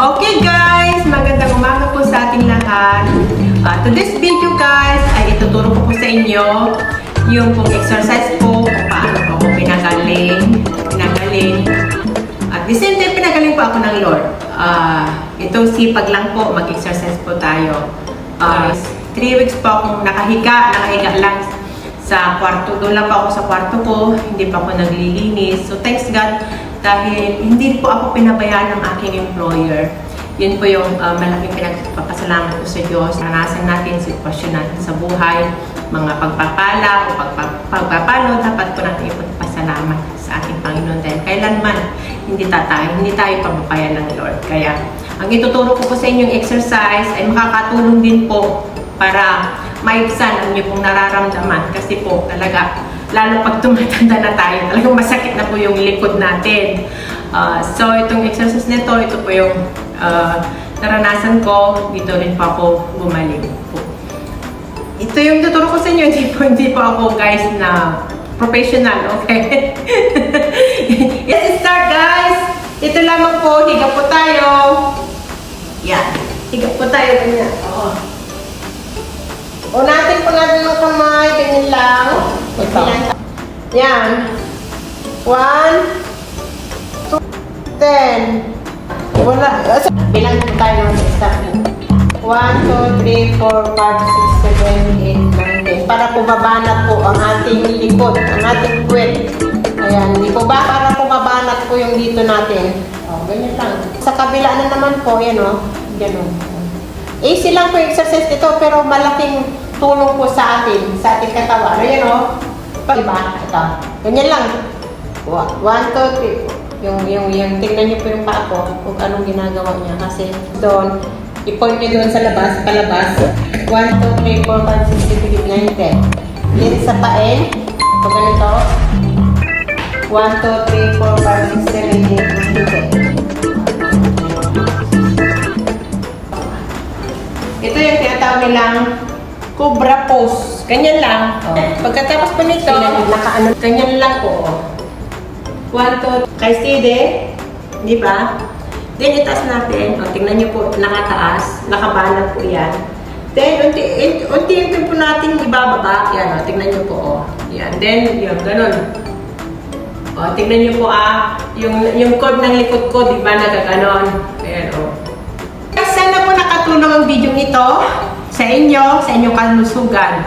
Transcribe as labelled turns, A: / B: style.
A: Okay guys, magandang umaga po sa ating lahat. Today's video guys ay ituturo ko po sa inyo yung pong exercise po kung paano po ako pinagaling. At the same time, pinagaling po ako ng Lord. Itong sipag lang po, mag-exercise po tayo. 3 weeks po akong nakahiga lang sa kwarto. Doon lang po ako sa kwarto ko, hindi pa ako naglilinis. So thanks God dahil hindi po ako pinabayaan ng aking employer. Yun po yung malaking pinagpapasalamat ko sa Diyos. Naranasan natin, sitwasyon natin sa buhay, mga pagpapala o pagpapalo, dapat po natin ipagpasalamat sa ating Panginoon dahil kailanman hindi tayo pababayan ng Lord. Kaya ang ituturo ko po sa inyong exercise ay makakatulong din po para maibsan ang inyo pong nararamdaman kasi po talaga lalo pag tumatanda na tayo, talagang masakit na po yung likod natin. So itong exercise nito, ito po yung naranasan ko, dito rin po ako gumaling po. Ito yung tuturo ko sa inyo, hindi po ako guys na professional, okay? Let's start guys! Ito lamang po, higa po tayo. Yan, higa po tayo ganyan. Unatin po natin ang kamay, ganyan lang. Yan. 1, 2, 10. Wala. Bilang po tayo ng start. 1, 2, 3, 4, 5, 6, 7, 8, 9, 10. Para po mabanat po ang ating likod, ang ating puwet. Ayan, hindi po ba? Para po mabanat po yung dito natin. Ganyan lang. Sa kabila na naman po, yan Ganun. Easy lang po yung exercise ito, pero malaking tulong po sa ating katawan. Ayan diba? Ito. Ganyan lang. 1, 2, 3. Yung tingnan niyo po yung paa ko kung anong ginagawa niya. Kasi doon, i-point niyo doon sa palabas. 1, 2, 3, 4, 5, 6, 7, 8, 9, 10. Yan sa pain. Pag ganito. 1, 2, 3, 4, 5, 6, 7, 8, 9, 10. Ito yung tinatawag nilang cobra pose. Ganyan lang. Pagkatapos po nito, ganyan lang po. 1, 2, kay steady. Di ba? Then, itaas natin. Tingnan nyo po, nakataas. Nakabanat po yan. Then, unti-unti po natin ibababa. Yan, tingnan nyo po. Yan. Then, yun, ganun. Tingnan nyo po, yung cord ng likod ko, di ba, nagaganon. Ayan, Sana po nakatulong ang video nito sa inyong kalusugan.